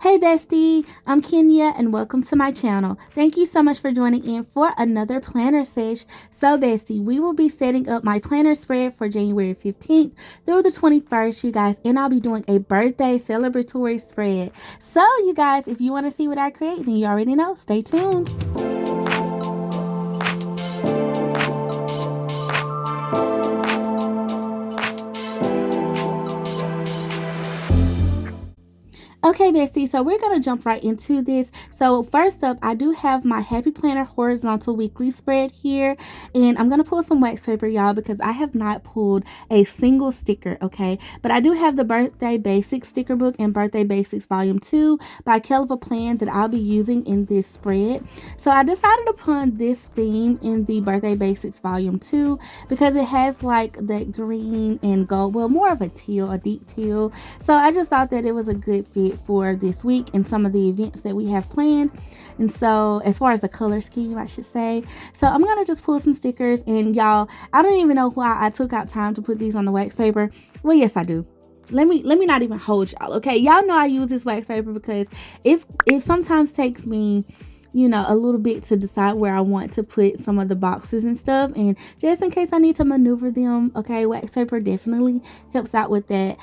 Hey bestie, I'm Kenya and welcome to my channel. Thank you so much for joining in for another planner sesh. So bestie, we will be setting up my planner spread for January 15th through the 21st, you guys, and I'll be doing a birthday celebratory spread. So you guys, if you want to see what I create, then you already know, stay tuned. Okay, bestie, so we're going to jump right into this. So first up, I do have my Happy Planner horizontal weekly spread here, and I'm going to pull some wax paper, y'all, because I have not pulled a single sticker, okay? But I do have the Birthday Basics sticker book and Birthday Basics Volume 2 by Kell of A Plan that I'll be using in this spread. So I decided upon this theme in the Birthday Basics Volume 2 because it has like that green and gold, well, more of a teal, a deep teal. So I just thought that it was a good fit for this week and some of the events that we have planned. And so as far as the color scheme, I should say, so I'm gonna just pull some stickers. And y'all, I don't even know why I took out time to put these on the wax paper. Well, yes, I do. Let me not even hold y'all, okay? Y'all know I use this wax paper because it sometimes takes me, you know, a little bit to decide where I want to put some of the boxes and stuff, and just in case I need to maneuver them, okay, wax paper definitely helps out with that.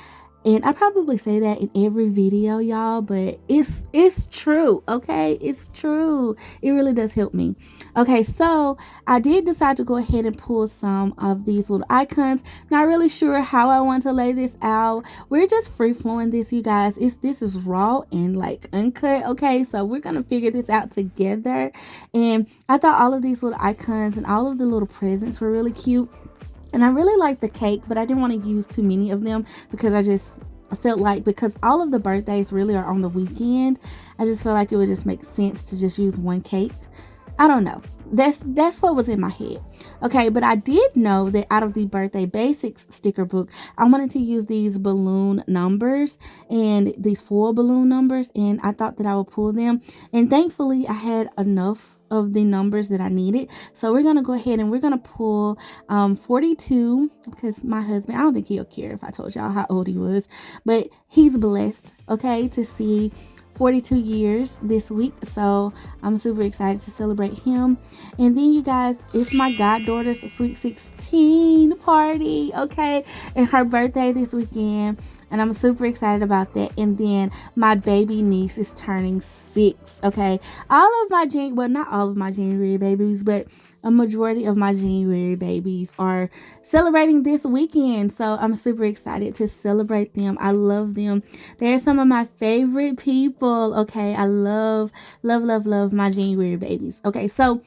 And I probably say that in every video, y'all, but it's true, okay? It's true. It really does help me. Okay, so I did decide to go ahead and pull some of these little icons. Not really sure how I want to lay this out. We're just free flowing this, you guys. This is raw and like uncut, okay? So we're gonna figure this out together. And I thought all of these little icons and all of the little presents were really cute. And I really like the cake, but I didn't want to use too many of them because I felt like, because all of the birthdays really are on the weekend, I just felt like it would just make sense to just use one cake. I don't know. That's what was in my head. Okay, but I did know that out of the Birthday Basics sticker book, I wanted to use these balloon numbers and these foil balloon numbers, and I thought that I would pull them. And thankfully, I had enough of the numbers that I needed. So we're gonna go ahead and we're gonna pull 42, because my husband, I don't think he'll care if I told y'all how old he was, but he's blessed, okay, to see 42 years this week. So I'm super excited to celebrate him. And then you guys, it's my goddaughter's sweet 16 party, okay, and her birthday this weekend, and I'm super excited about that. And then my baby niece is turning 6, okay? All of my well, not all of my January babies, but a majority of my January babies are celebrating this weekend. So I'm super excited to celebrate them. I love them. They're some of my favorite people, okay? I love my January babies. Okay, so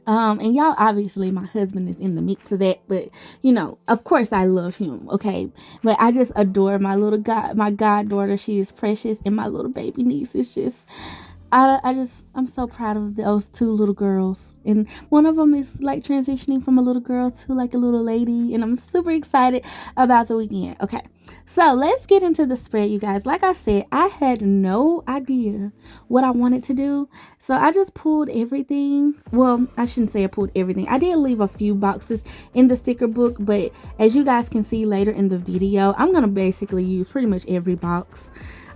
and y'all, obviously my husband is in the mix of that, but you know, of course I love him, okay? But I just adore my goddaughter. She is precious, and my little baby niece is just, I'm so proud of those two little girls. And one of them is like transitioning from a little girl to like a little lady, and I'm super excited about the weekend. Okay, so let's get into the spread, you guys. Like I said, I had no idea what I wanted to do, so I just pulled everything. Well, I shouldn't say I pulled everything. I did leave a few boxes in the sticker book, but as you guys can see later in the video, I'm gonna basically use pretty much every box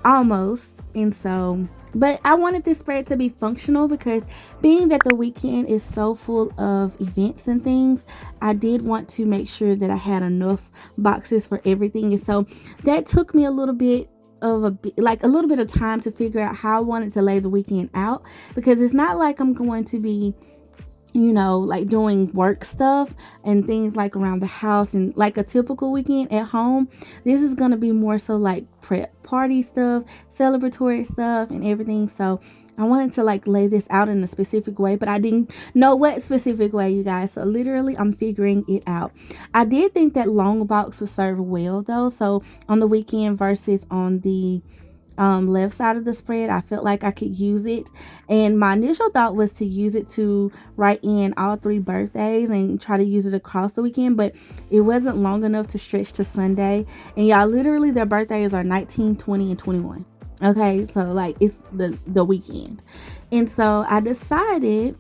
almost. And so, but I wanted this spread to be functional because being that the weekend is so full of events and things, I did want to make sure that I had enough boxes for everything. And so that took me a little bit of a little bit of time to figure out how I wanted to lay the weekend out, because it's not like I'm going to be, you know, like doing work stuff and things like around the house and like a typical weekend at home. This is going to be more so like prep party stuff, celebratory stuff and everything. So I wanted to like lay this out in a specific way, but I didn't know what specific way, you guys. So literally I'm figuring it out. I did think that long box would serve well though. So on the weekend versus on the left side of the spread, I felt like I could use it. And my initial thought was to use it to write in all 3 birthdays and try to use it across the weekend, but it wasn't long enough to stretch to Sunday. And y'all, literally their birthdays are 19, 20, and 21. Okay, so like it's the weekend. And so I decided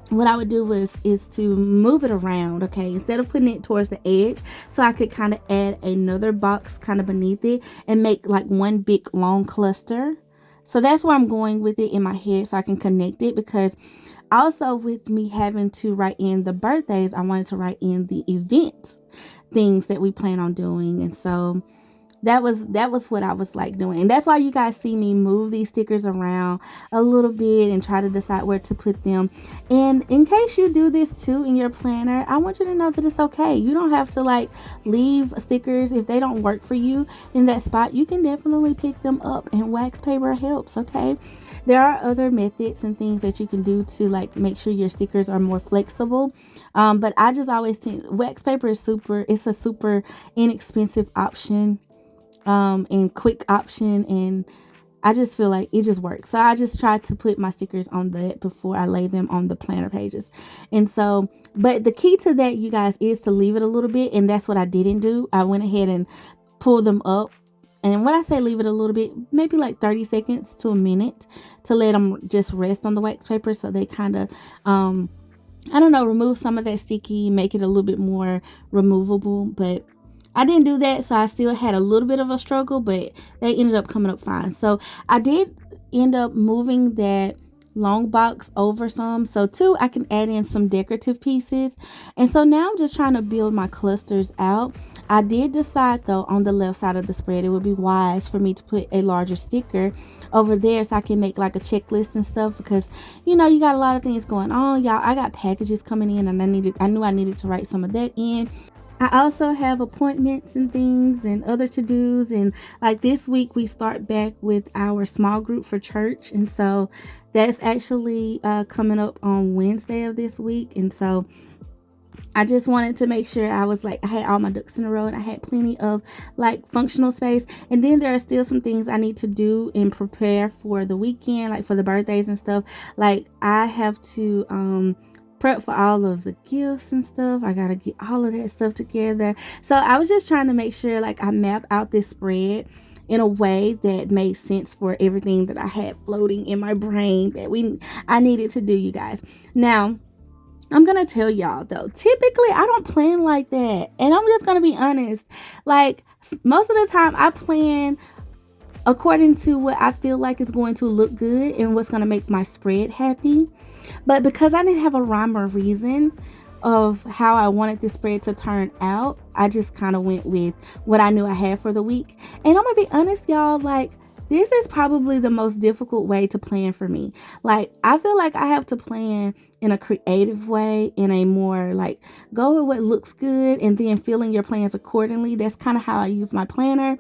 what I would do is to move it around, okay, instead of putting it towards the edge, so I could kind of add another box kind of beneath it and make like one big long cluster So that's where I'm going with it in my head so I can connect it, because also with me having to write in the birthdays, I wanted to write in the event things that we plan on doing. And so that was what I was like doing. And that's why you guys see me move these stickers around a little bit and try to decide where to put them. And in case you do this too in your planner, I want you to know that it's okay. You don't have to like leave stickers if they don't work for you in that spot. You can definitely pick them up, and wax paper helps, okay? There are other methods and things that you can do to like make sure your stickers are more flexible. But I just always think wax paper is it's a super inexpensive option, and quick option, and I just feel like it just works. So I just try to put my stickers on that before I lay them on the planner pages. And so, but the key to that, you guys, is to leave it a little bit, and that's what I didn't do. I went ahead and pulled them up. And when I say leave it a little bit, maybe like 30 seconds to a minute, to let them just rest on the wax paper, so they kind of I don't know, remove some of that sticky, make it a little bit more removable. But I didn't do that, so I still had a little bit of a struggle, but they ended up coming up fine. So I did end up moving that long box over some, so too I can add in some decorative pieces. And so now I'm just trying to build my clusters out. I did decide though, on the left side of the spread, it would be wise for me to put a larger sticker over there so I can make like a checklist and stuff, because you know you got a lot of things going on, y'all. I got packages coming in, and I knew I needed to write some of that in. I also have appointments and things and other to-dos, and like this week we start back with our small group for church, and so that's actually coming up on Wednesday of this week. And so I just wanted to make sure I was like, I had all my ducks in a row and I had plenty of like functional space. And then there are still some things I need to do and prepare for the weekend, like for the birthdays and stuff. Like I have to prep for all of the gifts and stuff. I gotta get all of that stuff together. So I was just trying to make sure like I map out this spread in a way that made sense for everything that I had floating in my brain that I needed to do, you guys. Now I'm gonna tell y'all though, typically I don't plan like that, and I'm just gonna be honest. Like most of the time I plan according to what I feel like is going to look good and what's going to make my spread happy. But because I didn't have a rhyme or reason of how I wanted this spread to turn out, I just kind of went with what I knew I had for the week. And I'm going to be honest, y'all, like this is probably the most difficult way to plan for me. Like I feel like I have to plan in a creative way, in a more like go with what looks good and then filling your plans accordingly. That's kind of how I use my planner.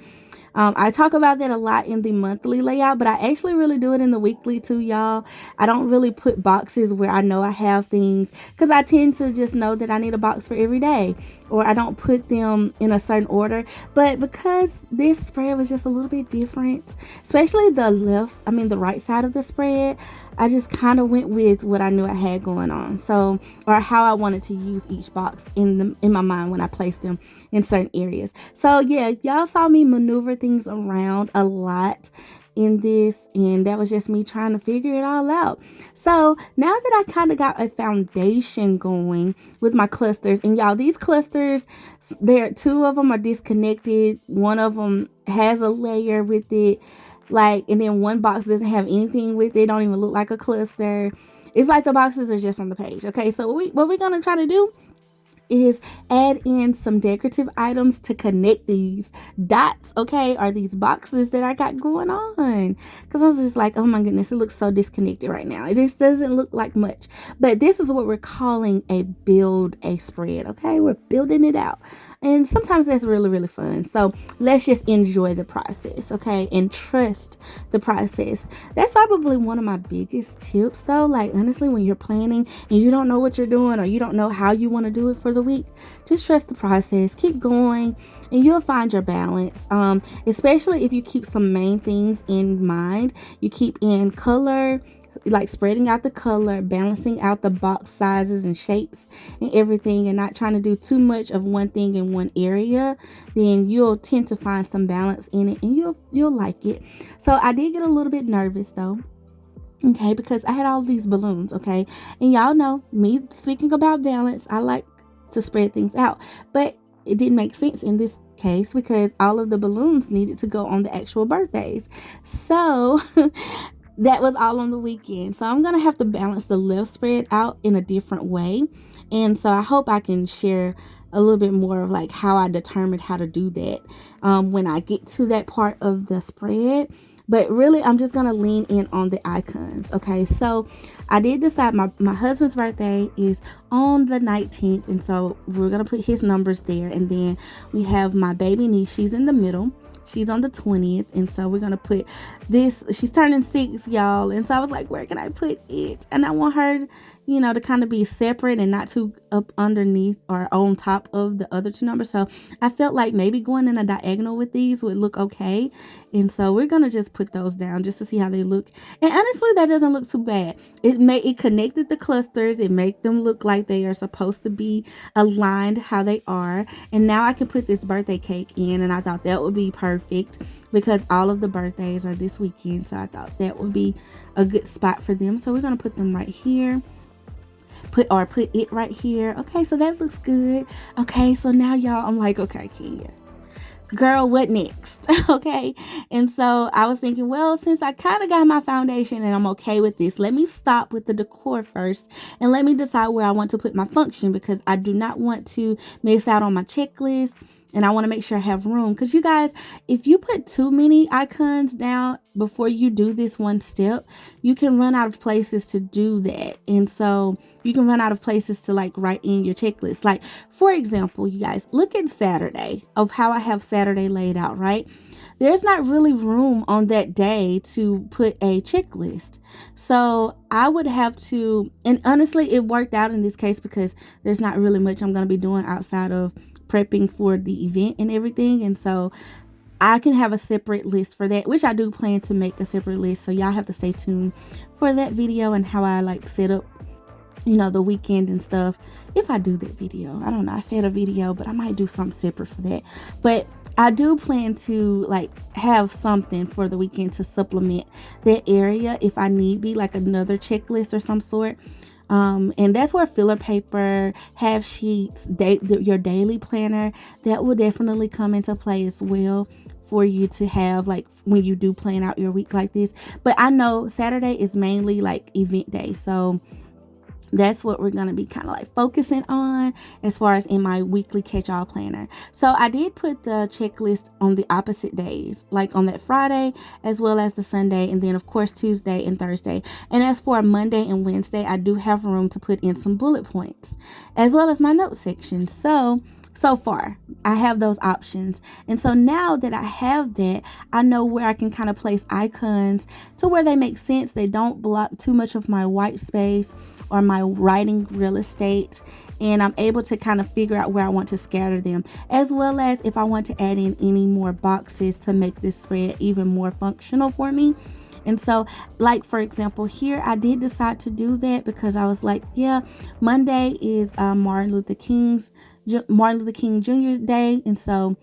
I talk about that a lot in the monthly layout, but I actually really do it in the weekly too, y'all. I don't really put boxes where I know I have things, because I tend to just know that I need a box for every day, or I don't put them in a certain order. But because this spread was just a little bit different, especially the right side of the spread, I just kind of went with what I knew I had going on. So, or how I wanted to use each box in my mind when I placed them in certain areas. So yeah, y'all saw me maneuver things around a lot in this, and that was just me trying to figure it all out. So now that I kind of got a foundation going with my clusters, and y'all, these clusters, two of them are disconnected, one of them has a layer with it, like, and then one box doesn't have anything with it, don't even look like a cluster. It's like the boxes are just on the page. Okay, so what we're gonna try to do is add in some decorative items to connect these dots, okay, or these boxes that I got going on, because I was just like, oh my goodness, it looks so disconnected right now. It just doesn't look like much. But this is what we're calling a build a spread, okay? We're building it out, and sometimes that's really, really fun. So let's just enjoy the process, okay, and trust the process. That's probably one of my biggest tips though. Like honestly, when you're planning and you don't know what you're doing, or you don't know how you want to do it for the week, just trust the process, keep going, and you'll find your balance. Especially if you keep some main things in mind. You keep in color, like spreading out the color, balancing out the box sizes and shapes and everything, and not trying to do too much of one thing in one area, then you'll tend to find some balance in it, and you'll like it. So I did get a little bit nervous though, okay, because I had all these balloons, okay, and y'all know me speaking about balance, I like to spread things out, but it didn't make sense in this case because all of the balloons needed to go on the actual birthdays. So that was all on the weekend. So I'm going to have to balance the left spread out in a different way. And so I hope I can share a little bit more of like how I determined how to do that when I get to that part of the spread. But really, I'm just going to lean in on the icons. Okay, so I did decide my husband's birthday is on the 19th. And so we're going to put his numbers there. And then we have my baby niece. She's in the middle. She's on the 20th. And so we're going to put this. She's turning 6, y'all. And so I was like, where can I put it? And I want her, you know, to kind of be separate and not too up underneath or on top of the other 2 numbers. So I felt like maybe going in a diagonal with these would look okay. And so we're going to just put those down just to see how they look. And honestly, that doesn't look too bad. It connected the clusters. It made them look like they are supposed to be aligned how they are. And now I can put this birthday cake in, and I thought that would be perfect because all of the birthdays are this weekend. So I thought that would be a good spot for them. So we're going to put them right here. Put it right here. Okay, so that looks good. Okay, so now y'all, I'm like, okay, Kenya, girl, what next? Okay. And so I was thinking, well, since I kind of got my foundation and I'm okay with this, let me stop with the decor first and let me decide where I want to put my function, because I do not want to miss out on my checklist. And I want to make sure I have room, because you guys, if you put too many icons down before you do this one step, you can run out of places to do that. And so you can run out of places to like write in your checklist. Like, for example, you guys, look at Saturday, of how I have Saturday laid out, right? There's not really room on that day to put a checklist. So I would have to, and honestly, it worked out in this case because there's not really much I'm going to be doing outside of prepping for the event and everything. And so I can have a separate list for that, which I do plan to make a separate list. So y'all have to stay tuned for that video and how I like set up, you know, the weekend and stuff. If I do that video, I don't know, I said a video, but I might do something separate for that. But I do plan to like have something for the weekend to supplement that area if I need be, like another checklist or some sort. And that's where filler paper, half sheets, your daily planner, that will definitely come into play as well for you to have like when you do plan out your week like this. But I know Saturday is mainly like event day, so that's what we're going to be kind of like focusing on as far as in my weekly catch-all planner. So I did put the checklist on the opposite days, like on that Friday as well as the Sunday, and then of course Tuesday and Thursday. And as for Monday and Wednesday, I do have room to put in some bullet points as well as my note section. So far, I have those options. And so now that I have that, I know where I can kind of place icons to where they make sense. They don't block too much of my white space or my writing real estate. And I'm able to kind of figure out where I want to scatter them, as well as if I want to add in any more boxes to make this spread even more functional for me. And so, like, for example, here I did decide to do that because I was like, yeah, Monday is Martin Luther King Jr. Day. And so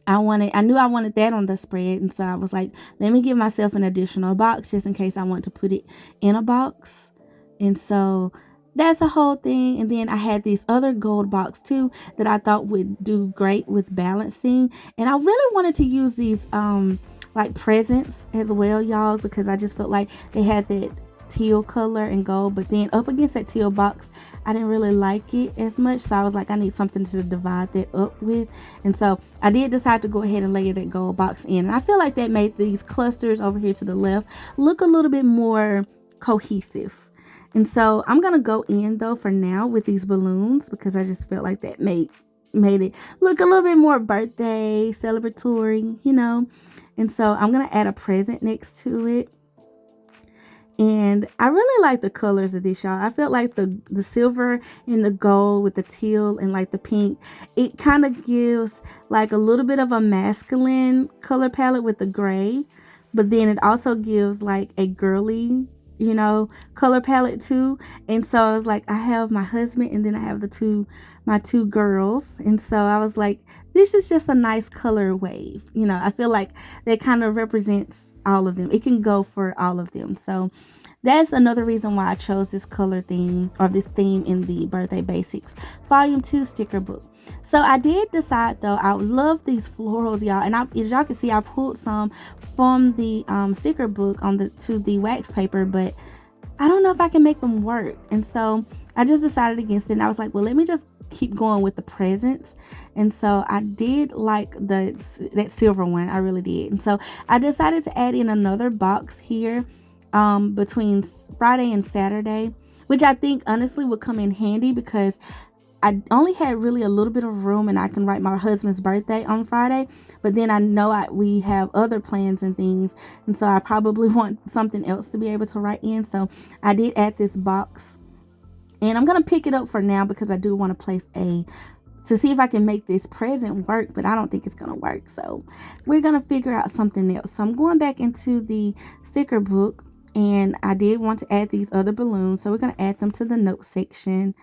I knew I wanted that on the spread. And so I was like, let me give myself an additional box just in case I want to put it in a box. And so that's a whole thing. And then I had this other gold box too that I thought would do great with balancing. And I really wanted to use these like presents as well, y'all, because I just felt like they had that teal color and gold, but then up against that teal box, I didn't really like it as much. So I was like, I need something to divide that up with. And so I did decide to go ahead and layer that gold box in. And I feel like that made these clusters over here to the left look a little bit more cohesive. And so I'm going to go in though for now with these balloons because I just felt like that made it look a little bit more birthday celebratory, you know. And so I'm going to add a present next to it. And I really like the colors of this, y'all. I felt like the silver and the gold with the teal and like the pink, it kind of gives like a little bit of a masculine color palette with the gray, but then it also gives like a girly, you know, color palette too. And so I was like, I have my husband and then I have my two girls. And so I was like, this is just a nice color wave. You know, I feel like that kind of represents all of them. It can go for all of them. So that's another reason why I chose this color theme or this theme in the Birthday Basics Volume 2 sticker book. So I did decide though, I love these florals, y'all. And as y'all can see, I pulled some from the sticker book on the to the wax paper, but I don't know if I can make them work. And so I just decided against it. And I was like, well, let me just keep going with the presents. And so I did like that silver one. I really did. And so I decided to add in another box here between Friday and Saturday, which I think honestly would come in handy because I only had really a little bit of room and I can write my husband's birthday on Friday, but then I know we have other plans and things, and so I probably want something else to be able to write in. So I did add this box, and I'm gonna pick it up for now because I do want to place to see if I can make this present work, but I don't think it's gonna work. So we're gonna figure out something else. So I'm going back into the sticker book, and I did want to add these other balloons, so we're gonna add them to the note section,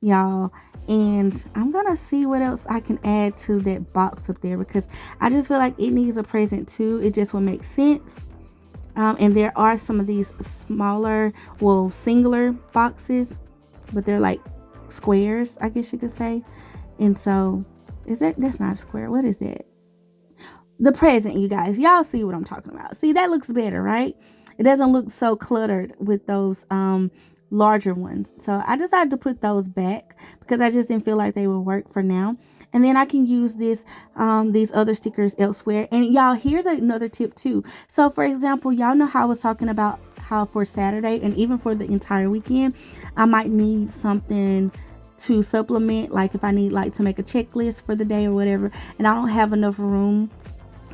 y'all. And I'm gonna see what else I can add to that box up there because I just feel like it needs a present too. It just will make sense. And there are some of these smaller, well, singular boxes, but they're like squares, I guess you could say. And so that's not a square, what is that? The present, you guys, y'all see what I'm talking about. See, that looks better, right? It doesn't look so cluttered with those larger ones. So I decided to put those back because I just didn't feel like they would work for now. And then I can use these other stickers elsewhere. And y'all, here's another tip too. So for example, y'all know how I was talking about how for Saturday and even for the entire weekend, I might need something to supplement, like if I need like to make a checklist for the day or whatever, and I don't have enough room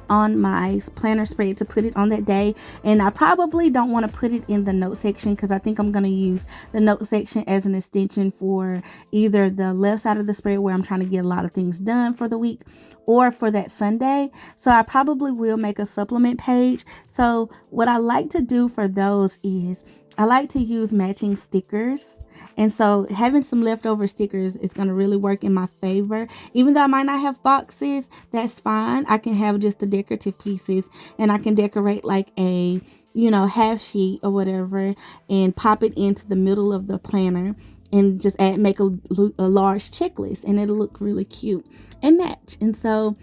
on my planner spread to put it on that day, and I probably don't want to put it in the note section because I think I'm going to use the note section as an extension for either the left side of the spread where I'm trying to get a lot of things done for the week, or for that Sunday. So I probably will make a supplement page. So what I like to do for those is I like to use matching stickers. And so having some leftover stickers is going to really work in my favor. Even though I might not have boxes, that's fine. I can have just the decorative pieces, and I can decorate like a, half sheet or whatever and pop it into the middle of the planner and just make a large checklist, and it'll look really cute and match. And so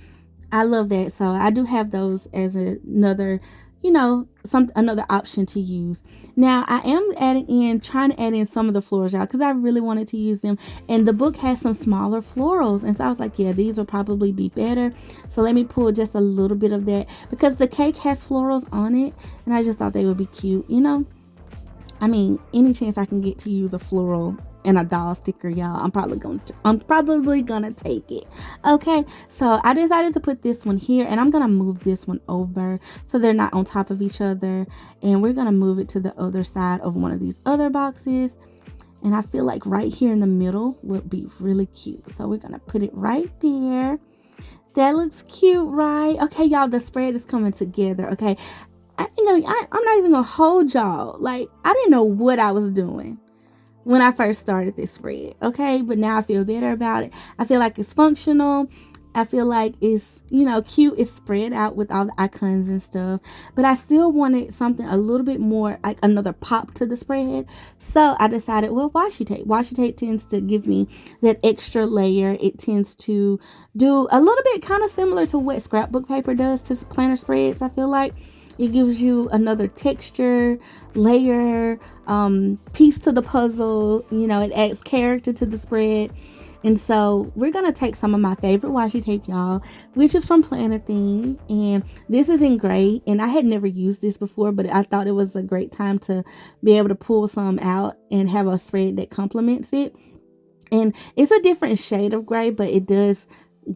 I love that. So I do have those as another, another option to use. Now I am trying to add in some of the florals, y'all, because I really wanted to use them. And the book has some smaller florals, and so I was like, yeah, these will probably be better. So let me pull just a little bit of that because the cake has florals on it, and I just thought they would be cute. I mean, any chance I can get to use a floral and a doll sticker, y'all, I'm probably gonna take it. Okay, so I decided to put this one here, and I'm gonna move this one over so they're not on top of each other, and we're gonna move it to the other side of one of these other boxes. And I feel like right here in the middle would be really cute, so we're gonna put it right there. That looks cute, right? Okay, y'all, the spread is coming together. Okay, I'm not even gonna hold y'all. Like, I didn't know what I was doing when I first started this spread, okay? But now I feel better about it. I feel like it's functional. I feel like it's, cute. It's spread out with all the icons and stuff. But I still wanted something a little bit more, like another pop to the spread. So I decided, well, washi tape. Washi tape tends to give me that extra layer. It tends to do a little bit kind of similar to what scrapbook paper does to planner spreads, I feel like. It gives you another texture, layer, piece to the puzzle. It adds character to the spread. And so we're going to take some of my favorite washi tape, y'all, which is from Planner Thing. And this is in gray. And I had never used this before, but I thought it was a great time to be able to pull some out and have a spread that complements it. And it's a different shade of gray, but it does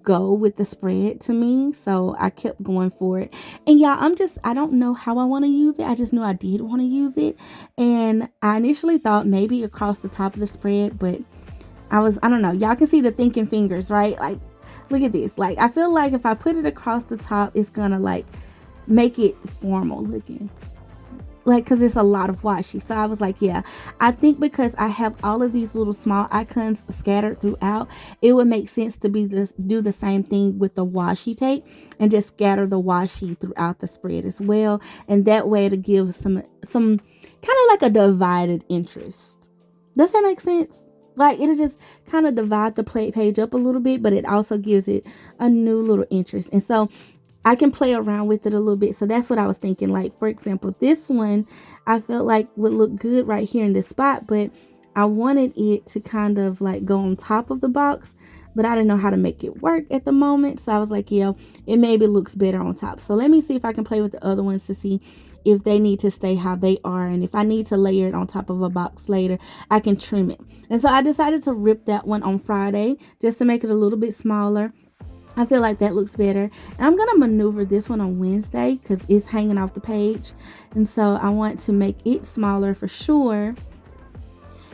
go with the spread to me, so I kept going for it. And y'all, I don't know how I want to use it. I just knew I did want to use it, and I initially thought maybe across the top of the spread, but I don't know, y'all can see the thinking fingers, right? Like, look at this. Like, I feel like if I put it across the top, it's gonna like make it formal looking, like, because it's a lot of washi. So I was like, yeah, I think because I have all of these little small icons scattered throughout, it would make sense to do the same thing with the washi tape and just scatter the washi throughout the spread as well. And that way to give some kind of like a divided interest. Does that make sense? Like it'll just kind of divide the page up a little bit, but it also gives it a new little interest. And so I can play around with it a little bit. So that's what I was thinking. Like, for example, this one I felt like would look good right here in this spot, but I wanted it to kind of like go on top of the box, but I didn't know how to make it work at the moment. So I was like, yeah, it maybe looks better on top. So let me see if I can play with the other ones to see if they need to stay how they are. And if I need to layer it on top of a box later, I can trim it. And so I decided to rip that one on Friday just to make it a little bit smaller. I feel like that looks better. And I'm going to maneuver this one on Wednesday because it's hanging off the page. And so I want to make it smaller for sure.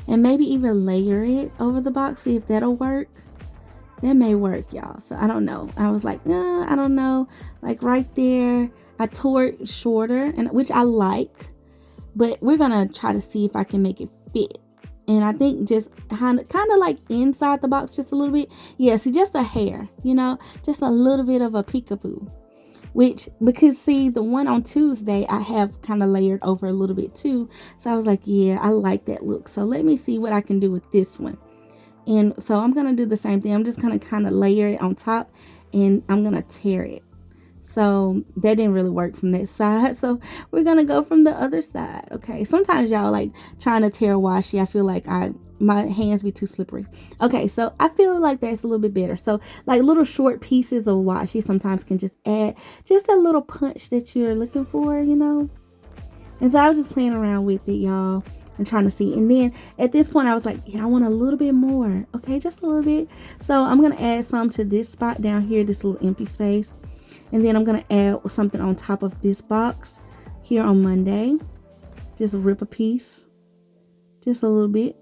And maybe even layer it over the box, see if that'll work. That may work, y'all. So I don't know. I was like, nah, I don't know. Like right there, I tore it shorter, and which I like. But we're going to try to see if I can make it fit. And I think just kind of like inside the box just a little bit. Yeah, see, just a hair, just a little bit of a peekaboo. Which, because see, the one on Tuesday, I have kind of layered over a little bit too. So I was like, yeah, I like that look. So let me see what I can do with this one. And so I'm going to do the same thing. I'm just going to kind of layer it on top and I'm going to tear it. So that didn't really work from that side. So we're going to go from the other side. Okay. Sometimes y'all like trying to tear washi. I feel like my hands be too slippery. Okay. So I feel like that's a little bit better. So like little short pieces of washi sometimes can just add just a little punch that you're looking for, And so I was just playing around with it, y'all, and trying to see. And then at this point I was like, yeah, I want a little bit more. Okay. Just a little bit. So I'm going to add some to this spot down here, this little empty space. And then I'm going to add something on top of this box here on Monday. Just rip a piece. Just a little bit.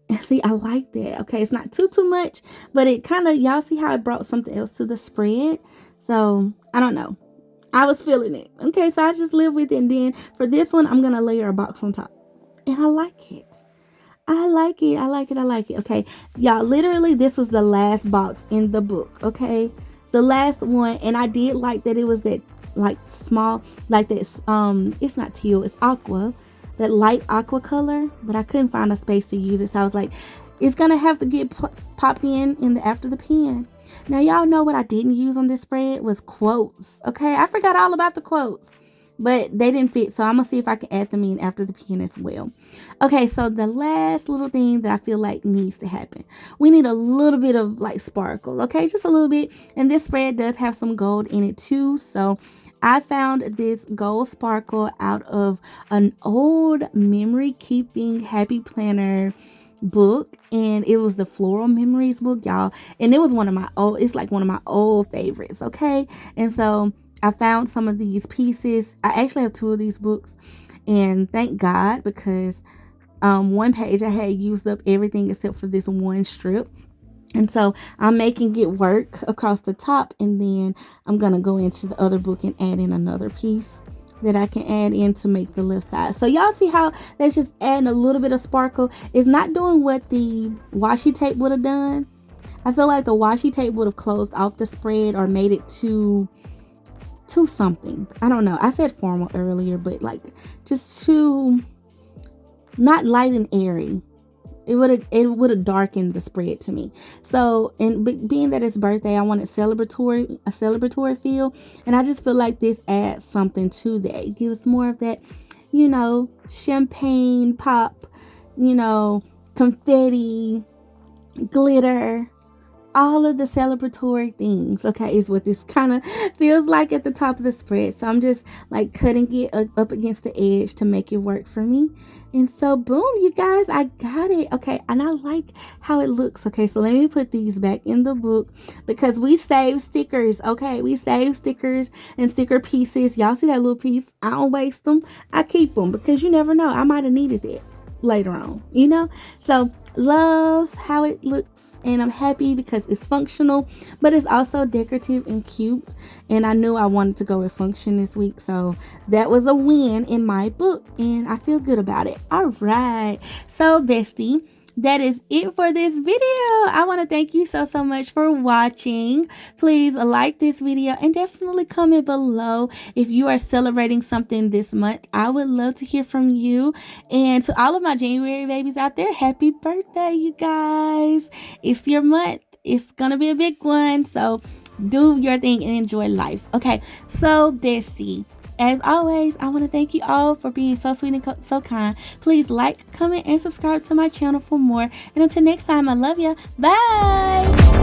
And see, I like that. Okay, it's not too much. But it kind of, y'all see how it brought something else to the spread? So, I don't know. I was feeling it. Okay, so I just live with it. And then for this one, I'm going to layer a box on top. And I like it. I like it. I like it. I like it. Okay, y'all, literally, this was the last box in the book. Okay. The last one, and I did like that it was that like small, like this, it's not teal, it's aqua, that light aqua color, but I couldn't find a space to use it. So I was like, it's gonna have to get popped in the after the pen. Now y'all know what I didn't use on this spread was quotes. Okay, I forgot all about the quotes, but they didn't fit. So I'm gonna see if I can add them in after the pen as well. Okay, so the last little thing that I feel like needs to happen, we need a little bit of like sparkle. Okay, just a little bit. And this spread does have some gold in it too. So I found this gold sparkle out of an old memory keeping happy planner book, and it was the floral memories book, y'all, and it was it's like one of my old favorites. Okay, and so I found some of these pieces. I actually have two of these books, and thank God, because one page I had used up everything except for this one strip. And so I'm making it work across the top, and then I'm going to go into the other book and add in another piece that I can add in to make the left side. So y'all see how that's just adding a little bit of sparkle. It's not doing what the washi tape would have done. I feel like the washi tape would have closed off the spread or made it too something. I don't know. I said formal earlier, but like just too not light and airy. It would have darkened the spread to me. So, and being that it's birthday, I wanted a celebratory feel, and I just feel like this adds something to that. It gives more of that, champagne pop, confetti, glitter, all of the celebratory things, okay, is what this kind of feels like at the top of the spread. So I'm just like cutting it up against the edge to make it work for me. And so boom, you guys, I got it. Okay, and I like how it looks. Okay, so let me put these back in the book because we save stickers. Okay, we save stickers and sticker pieces. Y'all see that little piece? I don't waste them. I keep them because you never know, I might have needed it later on, so love how it looks, and I'm happy because it's functional, but it's also decorative and cute, and I knew I wanted to go with function this week, so that was a win in my book, and I feel good about it. All right, so bestie, that is it for this video. I want to thank you so much for watching. Please like this video and definitely comment below if you are celebrating something this month. I would love to hear from you. And to all of my January babies out there, happy birthday, you guys. It's your month. It's gonna be a big one, so do your thing and enjoy life. Okay, so bestie, as always, I want to thank you all for being so sweet and so kind. Please like, comment, and subscribe to my channel for more. And until next time, I love you. Bye.